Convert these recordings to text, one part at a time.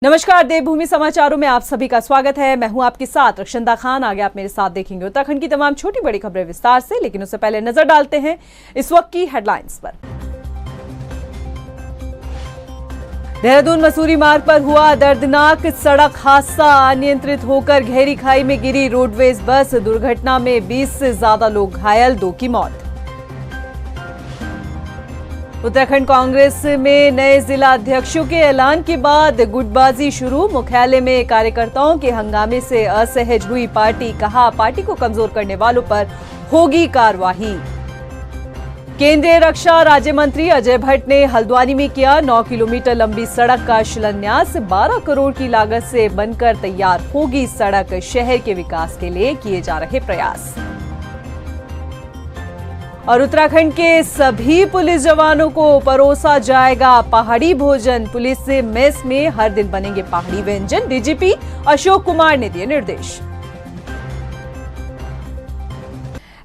नमस्कार, देवभूमि समाचारों में आप सभी का स्वागत है। मैं हूं आपके साथ रक्षंदा खान। आगे आप मेरे साथ देखेंगे उत्तराखंड की तमाम छोटी बड़ी खबरें विस्तार से, लेकिन उससे पहले नजर डालते हैं इस वक्त की हेडलाइंस पर। देहरादून मसूरी मार्ग पर हुआ दर्दनाक सड़क हादसा। अनियंत्रित होकर गहरी खाई में गिरी रोडवेज बस। दुर्घटना में 20 से ज्यादा लोग घायल, 2 की मौत। उत्तराखंड कांग्रेस में नए जिला अध्यक्षों के ऐलान के बाद गुटबाजी शुरू। मुख्यालय में कार्यकर्ताओं के हंगामे से असहज हुई पार्टी। कहा, पार्टी को कमजोर करने वालों पर होगी कार्रवाई। केंद्रीय रक्षा राज्य मंत्री अजय भट्ट ने हल्द्वानी में किया 9 किलोमीटर लंबी सड़क का शिलान्यास। 12 करोड़ की लागत से बनकर तैयार होगी सड़क। शहर के विकास के लिए किए जा रहे प्रयास। और उत्तराखंड के सभी पुलिस जवानों को परोसा जाएगा पहाड़ी भोजन। पुलिस से मेस में हर दिन बनेंगे पहाड़ी व्यंजन। डीजीपी अशोक कुमार ने दिए निर्देश।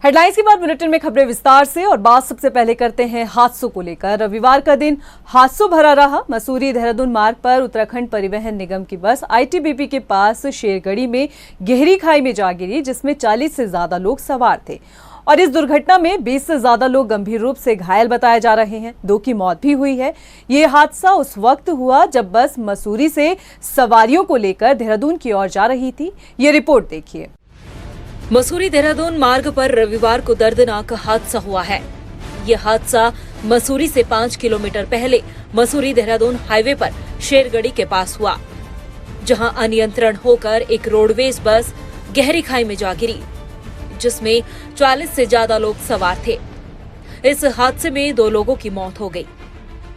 हेडलाइंस के बाद बुलेटिन में खबरें विस्तार से। और बात सबसे पहले करते हैं हादसों को लेकर। रविवार का दिन हादसों भरा रहा। मसूरी देहरादून मार्ग पर उत्तराखंड परिवहन निगम की बस आईटीबीपी के पास शेरगढ़ी में गहरी खाई में जा गिरी, जिसमें 40 से ज्यादा लोग सवार थे। और इस दुर्घटना में 20 से ज्यादा लोग गंभीर रूप से घायल बताए जा रहे हैं। 2 की मौत भी हुई है। ये हादसा उस वक्त हुआ जब बस मसूरी से सवारियों को लेकर देहरादून की ओर जा रही थी। ये रिपोर्ट देखिए। मसूरी देहरादून मार्ग पर रविवार को दर्दनाक हादसा हुआ है। ये हादसा मसूरी से 5 किलोमीटर पहले मसूरी देहरादून हाईवे पर शेरगढ़ी के पास हुआ, जहां अनियंत्रण होकर एक रोडवेज बस गहरी खाई में जा गिरी, जिसमें 40 से ज्यादा लोग सवार थे। इस हादसे में 2 लोगों की मौत हो गई।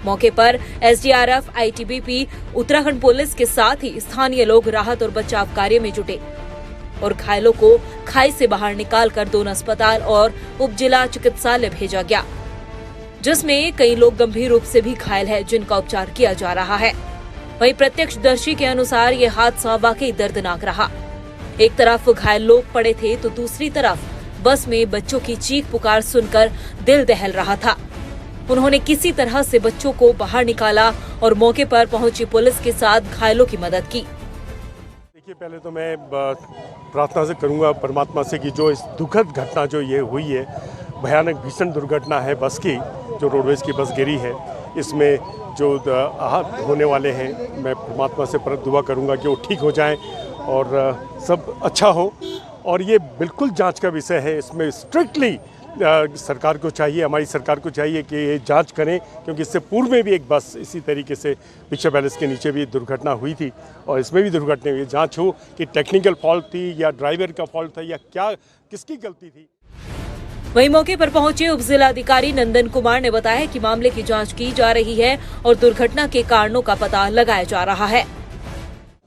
मौके पर एसडीआरएफ, आईटीबीपी, उत्तराखंड पुलिस के साथ ही स्थानीय लोग राहत और बचाव कार्य में जुटे और घायलों को खाई से बाहर निकालकर दोनों अस्पताल और उप जिला चिकित्सालय भेजा गया, जिसमें कई लोग गंभीर रूप से भी घायल हैं, जिनका उपचार किया जा रहा है। वहीं प्रत्यक्षदर्शी के अनुसार ये हादसा वाकई दर्दनाक रहा। एक तरफ घायल लोग पड़े थे तो दूसरी तरफ बस में बच्चों की चीख पुकार सुनकर दिल दहल रहा था। उन्होंने किसी तरह से बच्चों को बाहर निकाला और मौके पर पहुंची पुलिस के साथ घायलों की मदद की। देखिए, पहले तो मैं प्रार्थना से करूंगा परमात्मा से कि जो इस दुखद घटना जो ये हुई है, भयानक भीषण दुर्घटना है बस की, जो रोडवेज की बस गिरी है, इसमें जो आहत होने वाले हैं, मैं परमात्मा से दुआ करूंगा कि वो ठीक हो जाएं और सब अच्छा हो। और ये बिल्कुल जांच का विषय है। इसमें स्ट्रिक्टली सरकार को चाहिए, हमारी सरकार को चाहिए कि ये जांच करें, क्योंकि इससे पूर्व में भी एक बस इसी तरीके से पिक्चर पैलेस के नीचे भी दुर्घटना हुई थी और इसमें भी दुर्घटना हुई। जांच हो कि टेक्निकल फॉल्ट थी या ड्राइवर का फॉल्ट था या क्या, किसकी गलती थी। वहीं मौके पर पहुंचे उप जिलाधिकारी नंदन कुमार ने बताया कि मामले की जांच की जा रही है और दुर्घटना के कारणों का पता लगाया जा रहा है।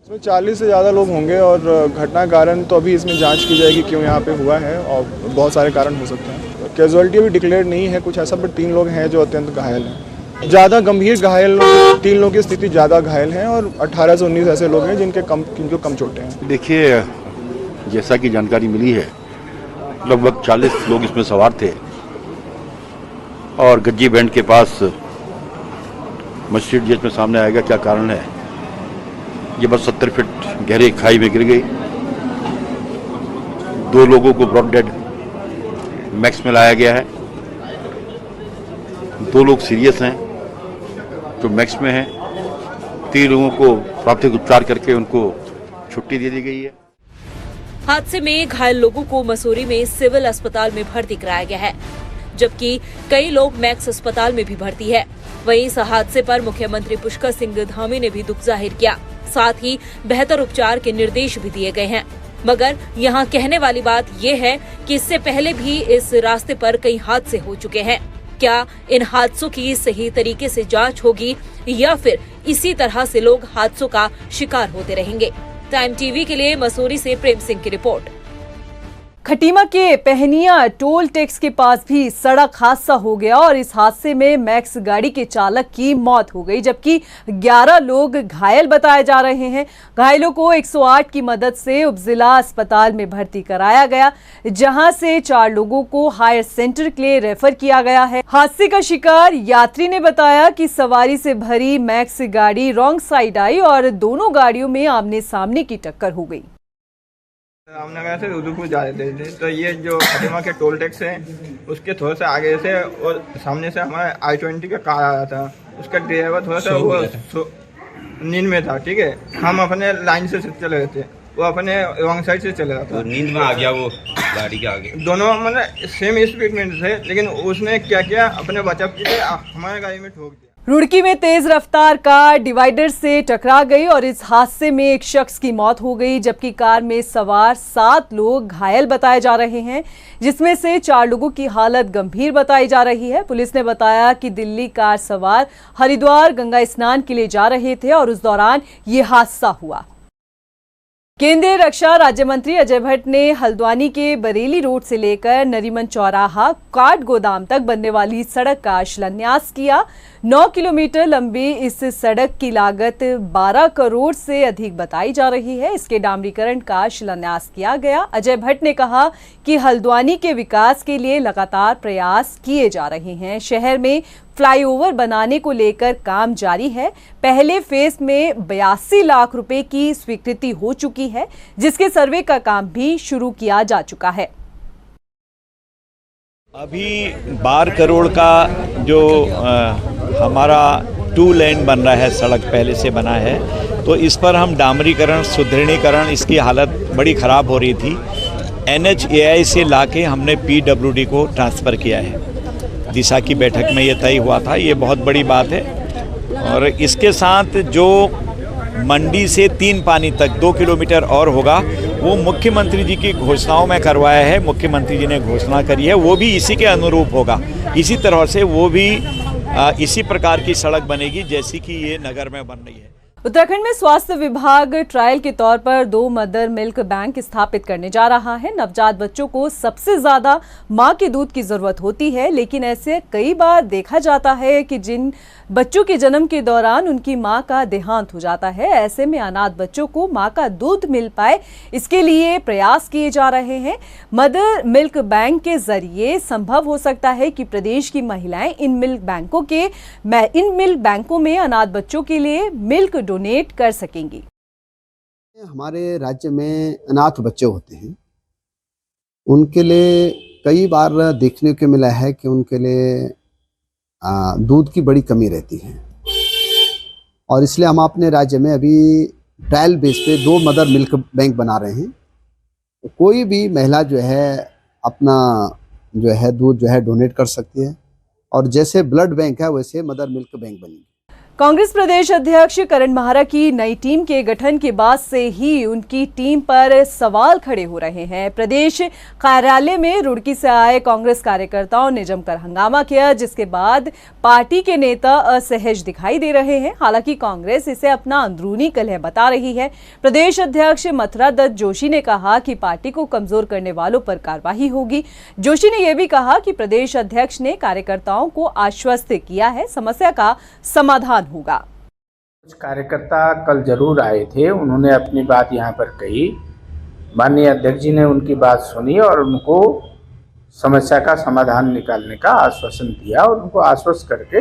इसमें 40 से ज़्यादा लोग होंगे और घटना कारण तो अभी इसमें जांच की जाएगी क्यों यहाँ पे हुआ है, और बहुत सारे कारण हो सकते हैं। कैजुअलिटी भी डिक्लेयर नहीं है कुछ ऐसा, बट 3 लोग हैं जो अत्यंत घायल हैं। ज़्यादा गंभीर घायल 3 लोगों की स्थिति ज़्यादा घायल हैं और 18 से 19 ऐसे लोग हैं जिनको कम चोटें हैं। देखिए, जैसा कि जानकारी मिली है, लगभग 40 लोग इसमें सवार थे और गज्जी बैंड के पास मस्जिद जिसमें सामने आएगा क्या कारण है, ये बस 70 फीट गहरी खाई में गिर गई। 2 लोगों को ब्रॉड डेड मैक्स में लाया गया है। 2 लोग सीरियस हैं जो मैक्स में हैं। 3 लोगों को प्राथमिक उपचार करके उनको छुट्टी दे दी गई है। हादसे में घायल लोगों को मसूरी में सिविल अस्पताल में भर्ती कराया गया है, जबकि कई लोग मैक्स अस्पताल में भी भर्ती है। वहीं इस हादसे पर मुख्यमंत्री पुष्कर सिंह धामी ने भी दुख जाहिर किया। साथ ही बेहतर उपचार के निर्देश भी दिए गए हैं। मगर यहाँ कहने वाली बात ये है कि इससे पहले भी इस रास्ते पर कई हादसे हो चुके हैं। क्या इन हादसों की सही तरीके से जांच होगी या फिर इसी तरह से लोग हादसों का शिकार होते रहेंगे? टाइम टीवी के लिए मसूरी से प्रेम सिंह की रिपोर्ट। खटीमा के पहनिया टोल टैक्स के पास भी सड़क हादसा हो गया और इस हादसे में मैक्स गाड़ी के चालक की मौत हो गई, जबकि 11 लोग घायल बताए जा रहे हैं। घायलों को 108 की मदद से उपजिला अस्पताल में भर्ती कराया गया, जहां से 4 लोगों को हायर सेंटर के लिए रेफर किया गया है। हादसे का शिकार यात्री ने बताया कि सवारी से भरी मैक्स गाड़ी रॉन्ग साइड आई और दोनों गाड़ियों में आमने सामने की टक्कर हो गई। रामनगर से उदयपुर जा रहे थे तो ये जो खटीमा के टोल टैक्स है उसके थोड़ा सा आगे से और सामने से हमारा I-20 का कार आ रहा था। उसका ड्राइवर थोड़ा सा वो नींद में था, ठीक है। हम अपने लाइन से चले रहे थे, वो अपने रॉन्ग साइड से चले रहा था, नींद में आ गया वो गाड़ी के आगे। दोनों मतलब सेम स्पीड में थे, लेकिन उसने क्या किया अपने बचाव के लिए हमारे गाड़ी में ठोक दिया। रुड़की में तेज रफ्तार कार डिवाइडर से टकरा गई और इस हादसे में एक शख्स की मौत हो गई, जबकि कार में सवार 7 लोग घायल बताए जा रहे हैं, जिसमें से 4 लोगों की हालत गंभीर बताई जा रही है। पुलिस ने बताया कि दिल्ली कार सवार हरिद्वार गंगा स्नान के लिए जा रहे थे और उस दौरान ये हादसा हुआ। केंद्रीय रक्षा राज्य मंत्री अजय भट्ट ने हल्द्वानी के बरेली रोड से लेकर नरीमन चौराहा काट गोदाम तक बनने वाली सड़क का शिलान्यास किया। 9 किलोमीटर लंबी इस सड़क की लागत 12 करोड़ से अधिक बताई जा रही है। इसके डामरीकरण का शिलान्यास किया गया। अजय भट्ट ने कहा कि हल्द्वानी के विकास के लिए लगातार प्रयास किए जा रहे हैं। शहर में फ्लाईओवर बनाने को लेकर काम जारी है। पहले फेज में 82 लाख रुपए की स्वीकृति हो चुकी है, जिसके सर्वे का काम भी शुरू किया जा चुका है। अभी 12 करोड़ का जो हमारा 2 लेन बन रहा है, सड़क पहले से बना है, तो इस पर हम डामरीकरण सुदृढ़ीकरण, इसकी हालत बड़ी ख़राब हो रही थी। NHAI से लाके हमने PWD को ट्रांसफ़र किया है। दिशा की बैठक में ये तय हुआ था, ये बहुत बड़ी बात है। और इसके साथ जो मंडी से 3 पानी तक 2 किलोमीटर और होगा, वो मुख्यमंत्री जी की घोषणाओं में करवाया है। मुख्यमंत्री जी ने घोषणा करी है, वो भी इसी के अनुरूप होगा। इसी तरह से वो भी इसी प्रकार की सड़क बनेगी जैसी कि ये नगर में बन रही है। उत्तराखंड में स्वास्थ्य विभाग ट्रायल के तौर पर 2 मदर मिल्क बैंक स्थापित करने जा रहा है। नवजात बच्चों को सबसे ज्यादा मां के दूध की जरूरत होती है, लेकिन ऐसे कई बार देखा जाता है कि जिन बच्चों के जन्म के दौरान उनकी मां का देहांत हो जाता है। ऐसे में अनाथ बच्चों को मां का दूध मिल पाए, इसके लिए प्रयास किए जा रहे हैं। मदर मिल्क बैंक के जरिए संभव हो सकता है कि प्रदेश की महिलाएं इन मिल्क बैंकों में अनाथ बच्चों के लिए मिल्क डोनेट कर सकेंगी। हमारे राज्य में अनाथ बच्चे होते हैं, उनके लिए कई बार देखने को मिला है कि उनके लिए दूध की बड़ी कमी रहती है, और इसलिए हम अपने राज्य में अभी ट्रायल बेस पे 2 मदर मिल्क बैंक बना रहे हैं। तो कोई भी महिला जो है अपना जो है दूध जो है डोनेट कर सकती है, और जैसे ब्लड बैंक है वैसे मदर मिल्क बैंक बनेगी। कांग्रेस प्रदेश अध्यक्ष करण माहरा की नई टीम के गठन के बाद से ही उनकी टीम पर सवाल खड़े हो रहे हैं। प्रदेश कार्यालय में रुड़की से आए कांग्रेस कार्यकर्ताओं ने जमकर हंगामा किया, जिसके बाद पार्टी के नेता असहज दिखाई दे रहे हैं। हालांकि कांग्रेस इसे अपना अंदरूनी कलह बता रही है। प्रदेश अध्यक्ष मथुरा दत्त जोशी ने कहा कि पार्टी को कमजोर करने वालों पर कार्रवाई होगी। जोशी ने यह भी कहा कि प्रदेश अध्यक्ष ने कार्यकर्ताओं को आश्वस्त किया है, समस्या का समाधान होगा। कुछ कार्यकर्ता कल जरूर आए थे, उन्होंने अपनी बात यहाँ पर कही। माननीय अध्यक्ष जी ने उनकी बात सुनी और उनको समस्या का समाधान निकालने का आश्वासन दिया और उनको आश्वस्त करके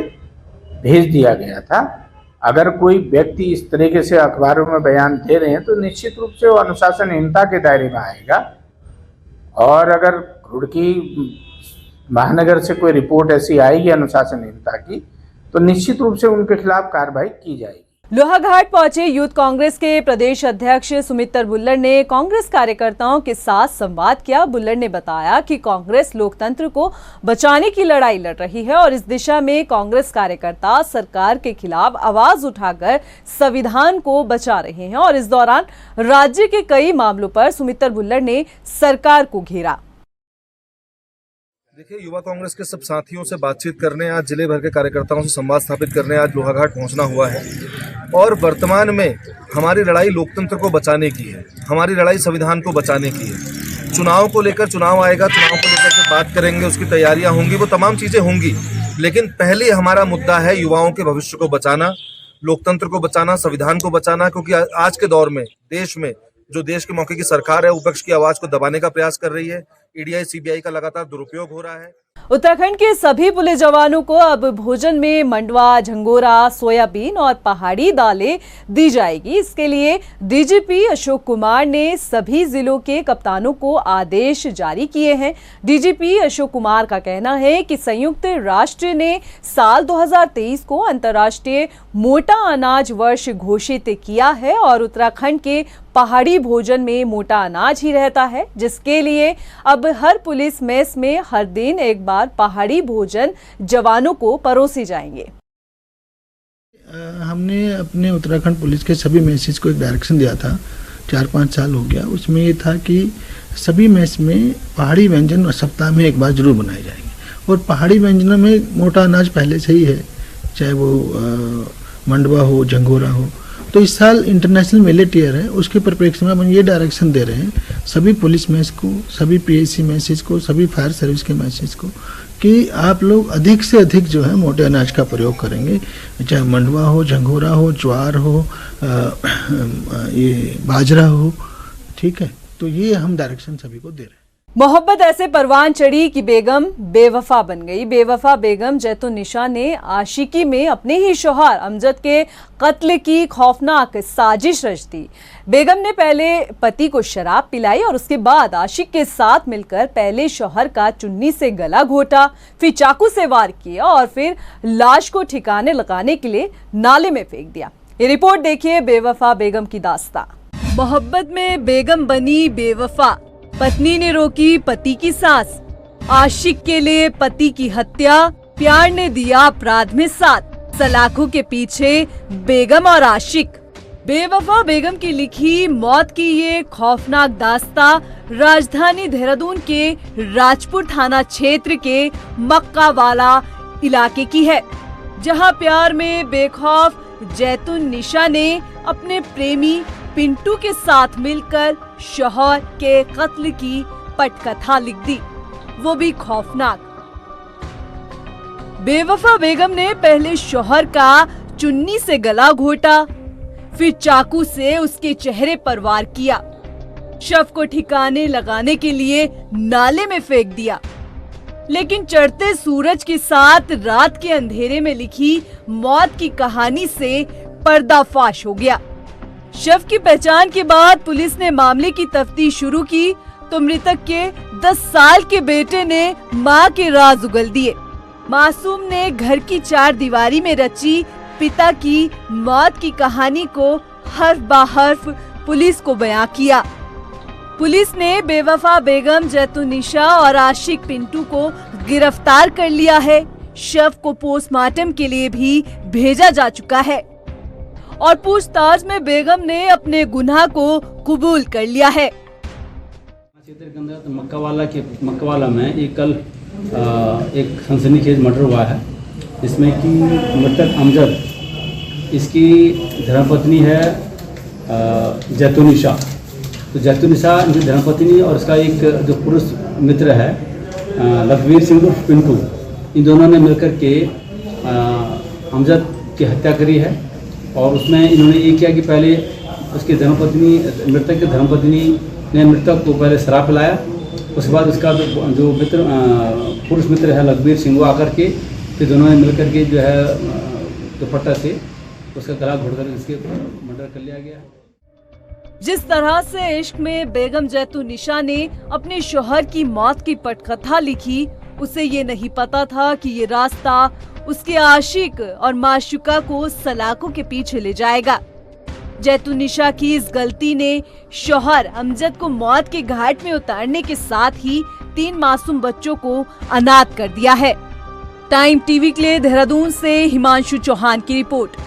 भेज दिया गया था। अगर कोई व्यक्ति इस तरीके से अखबारों में बयान दे रहे हैं तो निश्चित रूप से वो अनुशासनहीनता के दायरे में आएगा, और अगर रुड़की महानगर से कोई रिपोर्ट ऐसी आएगी अनुशासनहीनता की तो निश्चित रूप से उनके खिलाफ कार्रवाई की जाएगी। लोहाघाट पहुंचे यूथ कांग्रेस के प्रदेश अध्यक्ष सुमित्र बुल्लर ने कांग्रेस कार्यकर्ताओं के साथ संवाद किया। बुल्लर ने बताया कि कांग्रेस लोकतंत्र को बचाने की लड़ाई लड़ रही है और इस दिशा में कांग्रेस कार्यकर्ता सरकार के खिलाफ आवाज उठाकर संविधान को बचा रहे हैं, और इस दौरान राज्य के कई मामलों पर सुमित्र बुल्लर ने सरकार को घेरा। देखिए, युवा कांग्रेस के सब साथियों से बातचीत करने, आज जिले भर के कार्यकर्ताओं से संवाद स्थापित करने आज लोहाघाट पहुंचना हुआ है। और वर्तमान में हमारी लड़ाई लोकतंत्र को बचाने की है, हमारी लड़ाई संविधान को बचाने की है। चुनाव को लेकर, चुनाव आएगा, चुनाव को लेकर के बात करेंगे, उसकी तैयारियां होंगी, वो तमाम चीज़ें होंगी, लेकिन पहले हमारा मुद्दा है युवाओं के भविष्य को बचाना, लोकतंत्र को बचाना, संविधान को बचाना, क्योंकि आज के दौर में देश में जो देश के मौके की सरकार है, विपक्ष की आवाज को दबाने का प्रयास कर रही है। ईडीआई सीबीआई का लगातार दुरुपयोग हो रहा है। उत्तराखंड के सभी पुलिस जवानों को अब भोजन में मंडवा, झंगोरा, सोयाबीन और पहाड़ी दालें दी जाएगी। इसके लिए डीजीपी अशोक कुमार ने सभी जिलों के कप्तानों को आदेश जारी किए हैं। डीजीपी अशोक कुमार का कहना है कि संयुक्त राष्ट्र ने साल 2023 को अंतर्राष्ट्रीय मोटा अनाज वर्ष घोषित किया है और उत्तराखंड के पहाड़ी भोजन में मोटा अनाज ही रहता है, जिसके लिए अब हर पुलिस मेस में हर दिन एक बार पहाड़ी भोजन जवानों को परोसे जाएंगे। हमने अपने उत्तराखंड पुलिस के सभी मैसेज को एक डायरेक्शन दिया था, 4-5 साल हो गया। उसमें ये था कि सभी मैस में पहाड़ी व्यंजन सप्ताह में एक बार जरूर बनाए जाएंगे और पहाड़ी व्यंजनों में मोटा अनाज पहले से ही है, चाहे वो मंडवा हो, झंगोरा हो। तो इस साल इंटरनेशनल मिलेट ईयर है, उसके परिप्रेक्ष्य में हम ये डायरेक्शन दे रहे हैं सभी पुलिस मैसेज को, सभी पीएससी मैसेज को, सभी फायर सर्विस के मैसेज को कि आप लोग अधिक से अधिक जो है मोटे अनाज का प्रयोग करेंगे, चाहे मंडवा हो, झंगोरा हो, ज्वार हो, ये बाजरा हो, ठीक है। तो ये हम डायरेक्शन सभी को दे रहे हैं। मोहब्बत ऐसे परवान चढ़ी कि बेगम बेवफा बन गई। बेवफा बेगम जैतुन्निसा ने आशिकी में अपने ही शौहर अमजद के कत्ल की खौफनाक साजिश रच दी। बेगम ने पहले पति को शराब पिलाई और उसके बाद आशिक के साथ मिलकर पहले शौहर का चुन्नी से गला घोटा, फिर चाकू से वार किया और फिर लाश को ठिकाने लगाने के लिए नाले में फेंक दिया। ये रिपोर्ट देखिए बेवफा बेगम की दास्तां। मोहब्बत में बेगम बनी बेवफा, पत्नी ने रोकी पति की सांस, आशिक के लिए पति की हत्या, प्यार ने दिया अपराध में साथ, सलाखों के पीछे बेगम और आशिक। बेवफा बेगम की लिखी मौत की ये खौफनाक दास्तां राजधानी देहरादून के राजपुर थाना क्षेत्र के मक्कावाला इलाके की है, जहां प्यार में बेखौफ जैतुन्निसा ने अपने प्रेमी पिंटू के साथ मिलकर शौहर के कत्ल की पटकथा लिख दी, वो भी खौफनाक। बेवफा बेगम ने पहले शौहर का चुन्नी से गला घोटा, फिर चाकू से उसके चेहरे पर वार किया, शव को ठिकाने लगाने के लिए नाले में फेंक दिया। लेकिन चढ़ते सूरज के साथ रात के अंधेरे में लिखी मौत की कहानी से पर्दाफाश हो गया। शव की पहचान के बाद पुलिस ने मामले की तफ्तीश शुरू की तो मृतक के 10 साल के बेटे ने मां के राज उगल दिए। मासूम ने घर की 4 दीवारी में रची पिता की मौत की कहानी को हर्फ बा हर्फ पुलिस को बयां किया। पुलिस ने बेवफा बेगम जैतुन्निसा और आशिक पिंटू को गिरफ्तार कर लिया है। शव को पोस्टमार्टम के लिए भी भेजा जा चुका है और पूछताछ में बेगम ने अपने गुनाह को कबूल कर लिया है। क्षेत्र के अंदर मक्कावाला में एक कल एक सनसनीखेज मर्डर हुआ है, जिसमें कि मृतक अमजद, इसकी धर्मपत्नी है जैतुन्निसा। तो जैतुन्निसा इनकी धर्मपत्नी और उसका एक जो पुरुष मित्र है लखवीर सिंह पिंटू, इन दोनों ने मिलकर के अमजद की हत्या करी है। और उसमें इन्होंने ये किया कि पहले उसकी धर्मपत्नी, मृतक की धर्मपत्नी ने मृतक को पहले शराब पिलाया, उसके बाद उसका जो मित्र पुरुष मित्र है लखबीर सिंह, वो आकर के फिर दोनों ने मिलकर के जो है दुपट्टा से उसका गला घोटकर इसके मर्डर कर लिया गया। जिस तरह से इश्क में बेगम जैतुन्निसा ने अपने शौहर की मौत की पटकथा लिखी, उसे ये नहीं पता था कि ये रास्ता उसके आशिक और माशूका को सलाखों के पीछे ले जाएगा। जैतुन्निसा की इस गलती ने शौहर अमजद को मौत के घाट में उतारने के साथ ही 3 मासूम बच्चों को अनाथ कर दिया है। टाइम टीवी के लिए देहरादून से हिमांशु चौहान की रिपोर्ट।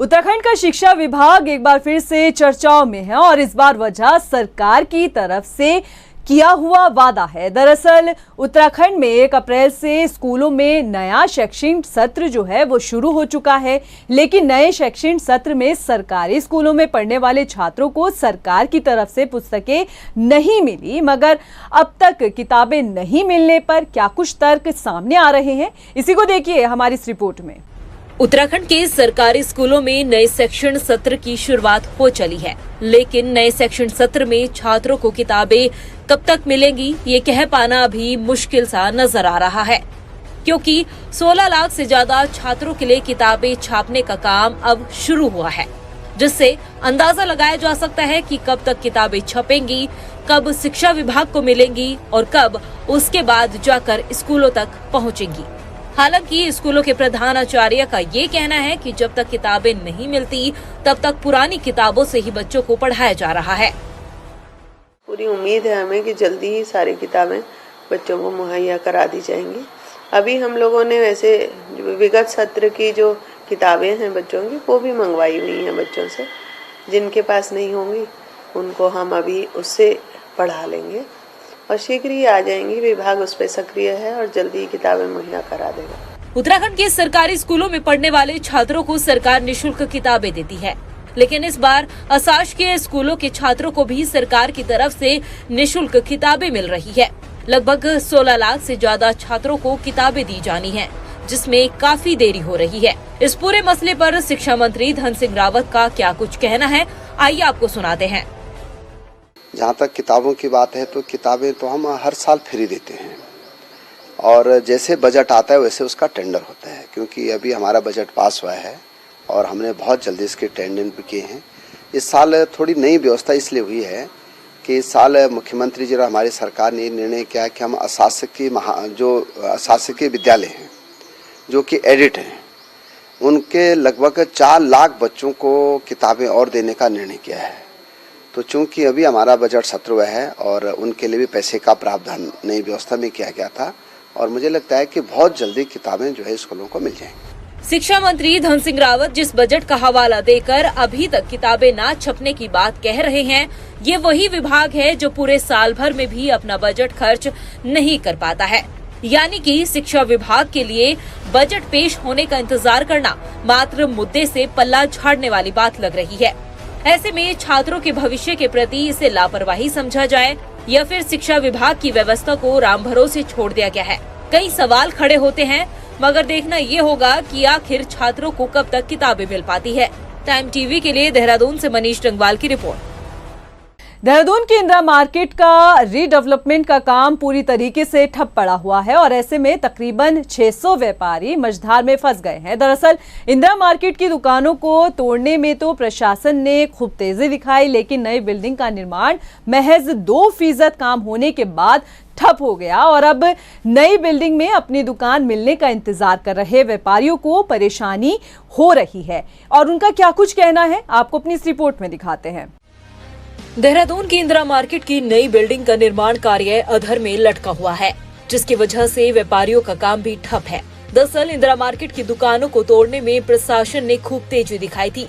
उत्तराखंड का शिक्षा विभाग एक बार फिर से चर्चाओं में है और इस बार वजह सरकार की तरफ से किया हुआ वादा है। दरअसल उत्तराखंड में 1 अप्रैल से स्कूलों में नया शैक्षणिक सत्र जो है वो शुरू हो चुका है, लेकिन नए शैक्षणिक सत्र में सरकारी स्कूलों में पढ़ने वाले छात्रों को सरकार की तरफ से पुस्तकें नहीं मिली, मगर अब तक किताबें नहीं मिलने पर क्या कुछ तर्क सामने आ रहे हैं, इसी को देखिए हमारी इस रिपोर्ट में। उत्तराखंड के सरकारी स्कूलों में नए शैक्षणिक सत्र की शुरुआत हो चली है, लेकिन नए शैक्षणिक सत्र में छात्रों को किताबें कब तक मिलेंगी ये कह पाना अभी मुश्किल सा नजर आ रहा है, क्योंकि 16 लाख से ज्यादा छात्रों के लिए किताबें छापने का काम अब शुरू हुआ है, जिससे अंदाजा लगाया जा सकता है कि कब तक किताबें छपेंगी, कब शिक्षा विभाग को मिलेंगी और कब उसके बाद जाकर स्कूलों तक पहुंचेंगी। हालांकि स्कूलों के प्रधानाचार्य का ये कहना है कि जब तक किताबें नहीं मिलती तब तक पुरानी किताबों से ही बच्चों को पढ़ाया जा रहा है। पूरी उम्मीद है हमें कि जल्दी ही सारी किताबें बच्चों को मुहैया करा दी जाएंगी। अभी हम लोगों ने वैसे विगत सत्र की जो किताबें हैं बच्चों की वो भी मंगवाई हुई हैं बच्चों से, जिनके पास नहीं होंगी उनको हम अभी उससे पढ़ा लेंगे और शीघ्र ही आ जाएंगी। विभाग उस पर सक्रिय है और जल्दी ही किताबें मुहैया करा देगा। उत्तराखंड के सरकारी स्कूलों में पढ़ने वाले छात्रों को सरकार निःशुल्क किताबें देती है, लेकिन इस बार अशासकीय स्कूलों के छात्रों को भी सरकार की तरफ से निःशुल्क किताबें मिल रही है। लगभग 16 लाख से ज्यादा छात्रों को किताबें दी जानी है, जिसमें काफी देरी हो रही है। इस पूरे मसले पर शिक्षा मंत्री धन सिंह रावत का क्या कुछ कहना है, आइए आपको सुनाते हैं। जहाँ तक किताबों की बात है तो किताबें तो हम हर साल फ्री देते हैं और जैसे बजट आता है वैसे उसका टेंडर होता है, क्योंकि अभी हमारा बजट पास हुआ है और हमने बहुत जल्दी इसके टेंडर भी किए हैं। इस साल थोड़ी नई व्यवस्था इसलिए हुई है कि इस साल मुख्यमंत्री जी और हमारी सरकार ने निर्णय किया कि हम अशासकीय विद्यालय हैं जो कि एडिट हैं, उनके लगभग 4 लाख बच्चों को किताबें और देने का निर्णय किया है। तो चूंकि अभी हमारा बजट सत्र हुआ है और उनके लिए भी पैसे का प्रावधान नई व्यवस्था में किया गया था और मुझे लगता है कि बहुत जल्दी किताबें जो है स्कूलों को मिल जाएंगी। शिक्षा मंत्री धन सिंह रावत जिस बजट का हवाला देकर अभी तक किताबें ना छपने की बात कह रहे हैं, ये वही विभाग है जो पूरे साल भर में भी अपना बजट खर्च नहीं कर पाता है। यानी कि शिक्षा विभाग के लिए बजट पेश होने का इंतजार करना मात्र मुद्दे से पल्ला झाड़ने वाली बात लग रही है। ऐसे में छात्रों के भविष्य के प्रति इसे लापरवाही समझा जाए या फिर शिक्षा विभाग की व्यवस्था को राम भरोसे छोड़ दिया गया है। कई सवाल खड़े होते हैं, मगर देखना ये होगा कि आखिर छात्रों को कब तक किताबें मिल पाती है। टाइम टीवी के लिए देहरादून से मनीष डंगवाल की रिपोर्ट। देहरादून की इंदिरा मार्केट का रीडेवलपमेंट का काम पूरी तरीके से ठप पड़ा हुआ है और ऐसे में तकरीबन 600 व्यापारी मझधार में फंस गए हैं। दरअसल इंदिरा मार्केट की दुकानों को तोड़ने में तो प्रशासन ने खूब तेजी दिखाई, लेकिन नई बिल्डिंग का निर्माण महज 2% काम होने के बाद ठप हो गया और अब नई बिल्डिंग में अपनी दुकान मिलने का इंतजार कर रहे व्यापारियों को परेशानी हो रही है और उनका क्या कुछ कहना है आपको अपनी इस रिपोर्ट में दिखाते हैं। देहरादून की इंदिरा मार्केट की नई बिल्डिंग का निर्माण कार्य अधर में लटका हुआ है, जिसकी वजह से व्यापारियों का काम भी ठप है। दरअसल इंदिरा मार्केट की दुकानों को तोड़ने में प्रशासन ने खूब तेजी दिखाई थी,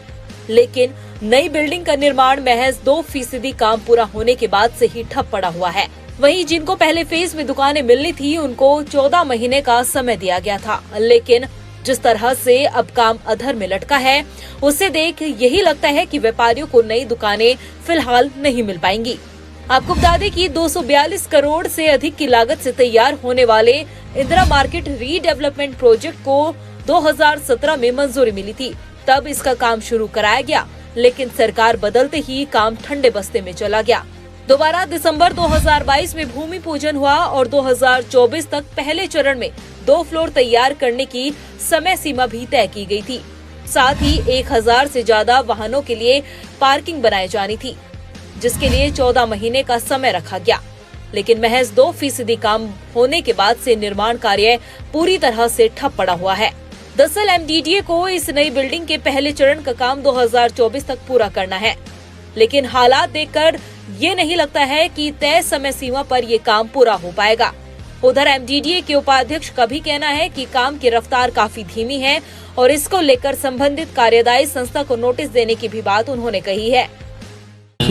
लेकिन नई बिल्डिंग का निर्माण महज 2% काम पूरा होने के बाद से ही ठप पड़ा हुआ है। वहीं जिनको पहले फेज में दुकानें मिलनी थी उनको 14 महीने का समय दिया गया था, लेकिन जिस तरह से अब काम अधर में लटका है उससे देख यही लगता है कि व्यापारियों को नई दुकानें फिलहाल नहीं मिल पाएंगी। आपको बता दें कि 242 करोड़ से अधिक की लागत से तैयार होने वाले इंदिरा मार्केट रीडेवलपमेंट प्रोजेक्ट को 2017 में मंजूरी मिली थी, तब इसका काम शुरू कराया गया, लेकिन सरकार बदलते ही काम ठंडे बस्ते में चला गया। दोबारा दिसंबर 2022 में भूमि पूजन हुआ और 2024 तक पहले चरण में 2 फ्लोर तैयार करने की समय सीमा भी तय की गई थी। साथ ही 1000 से ज्यादा वाहनों के लिए पार्किंग बनाई जानी थी, जिसके लिए 14 महीने का समय रखा गया, लेकिन महज 2% काम होने के बाद से निर्माण कार्य पूरी तरह से ठप पड़ा हुआ है। दरअसल एमडीडीए को इस नई बिल्डिंग के पहले चरण का काम 2024 तक पूरा करना है, लेकिन हालात देखकर ये नहीं लगता है कि तय समय सीमा पर ये काम पूरा हो पाएगा। उधर एमडीडीए के उपाध्यक्ष का भी कहना है कि काम की रफ्तार काफी धीमी है और इसको लेकर संबंधित कार्यदायी संस्था को नोटिस देने की भी बात उन्होंने कही है।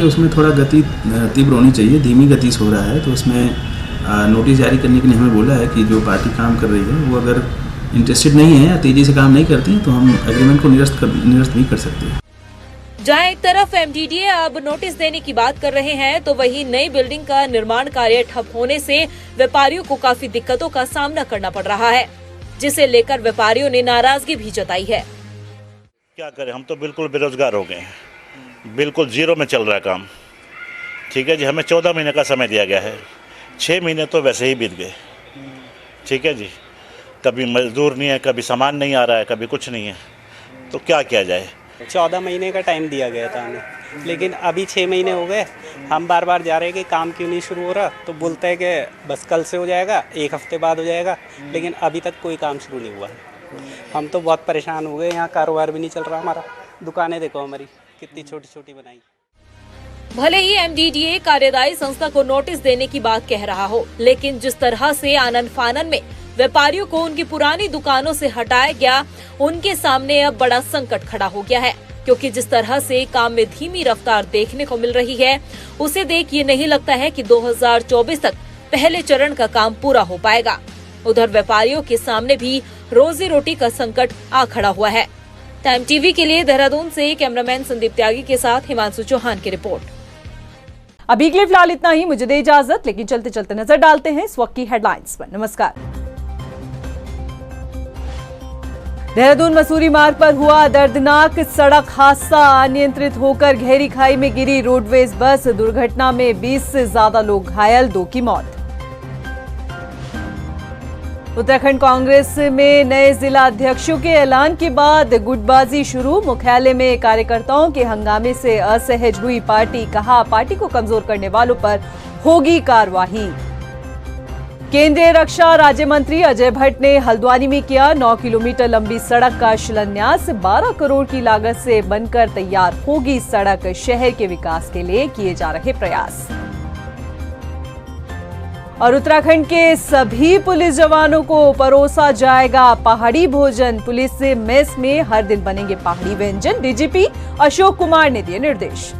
उसमें थोड़ा गति तीव्र होनी चाहिए, धीमी गति से हो रहा है, तो उसमें नोटिस जारी करने के लिए हमें बोला है कि जो पार्टी काम कर रही है वो अगर इंटरेस्टेड नहीं है या तेजी से काम नहीं करती है तो हम एग्रीमेंट को निरस्त भी कर सकते हैं। जहां एक तरफ एमडीडीए अब नोटिस देने की बात कर रहे हैं, तो वहीं नई बिल्डिंग का निर्माण कार्य ठप होने से व्यापारियों को काफी दिक्कतों का सामना करना पड़ रहा है, जिसे लेकर व्यापारियों ने नाराजगी भी जताई है। क्या करें, हम तो बिल्कुल बेरोजगार हो गए हैं, बिल्कुल जीरो में चल रहा है काम। ठीक है जी, हमें 14 महीने का समय दिया गया है, 6 महीने तो वैसे ही बीत गए। ठीक है जी, कभी मजदूर नहीं है, कभी सामान नहीं आ रहा है, कभी कुछ नहीं है, तो क्या किया जाए। 14 महीने का टाइम दिया गया था हमें, लेकिन अभी 6 महीने हो गए। हम बार बार जा रहे हैं कि काम क्यों नहीं शुरू हो रहा, तो बोलते हैं कि बस कल से हो जाएगा, 1 हफ्ते बाद हो जाएगा, लेकिन अभी तक कोई काम शुरू नहीं हुआ। हम तो बहुत परेशान हो गए, यहाँ कारोबार भी नहीं चल रहा हमारा। दुकानें देखो हमारी कितनी छोटी छोटी बनाई। भले ही एमडीडीए कार्यदायी संस्था को नोटिस देने की बात कह रहा हो, लेकिन जिस तरह से आनन फानन में व्यापारियों को उनकी पुरानी दुकानों से हटाया गया, उनके सामने अब बड़ा संकट खड़ा हो गया है। क्योंकि जिस तरह से काम में धीमी रफ्तार देखने को मिल रही है, उसे देख ये नहीं लगता है कि 2024 तक पहले चरण का काम पूरा हो पाएगा। उधर व्यापारियों के सामने भी रोजी रोटी का संकट आ खड़ा हुआ है। टाइम टीवी के लिए देहरादून से कैमरामैन संदीप त्यागी के साथ हिमांशु चौहान की रिपोर्ट। अभी के लिए फिलहाल इतना ही, मुझे दे इजाजत, लेकिन चलते चलते नजर डालते हैं इस वक्त की हेडलाइंस पर। नमस्कार। देहरादून मसूरी मार्ग पर हुआ दर्दनाक सड़क हादसा, अनियंत्रित होकर गहरी खाई में गिरी रोडवेज बस। दुर्घटना में 20 से ज्यादा लोग घायल, 2 की मौत। उत्तराखंड कांग्रेस में नए जिला अध्यक्षों के ऐलान के बाद गुटबाजी शुरू। मुख्यालय में कार्यकर्ताओं के हंगामे से असहज हुई पार्टी, कहा पार्टी को कमजोर करने वालों पर होगी कार्रवाई। केंद्रीय रक्षा राज्य मंत्री अजय भट्ट ने हल्द्वानी में किया 9 किलोमीटर लंबी सड़क का शिलान्यास। 12 करोड़ की लागत से बनकर तैयार होगी सड़क, शहर के विकास के लिए किए जा रहे प्रयास। और उत्तराखंड के सभी पुलिस जवानों को परोसा जाएगा पहाड़ी भोजन। पुलिस से मेस में हर दिन बनेंगे पहाड़ी व्यंजन, डीजीपी अशोक कुमार ने दिए निर्देश।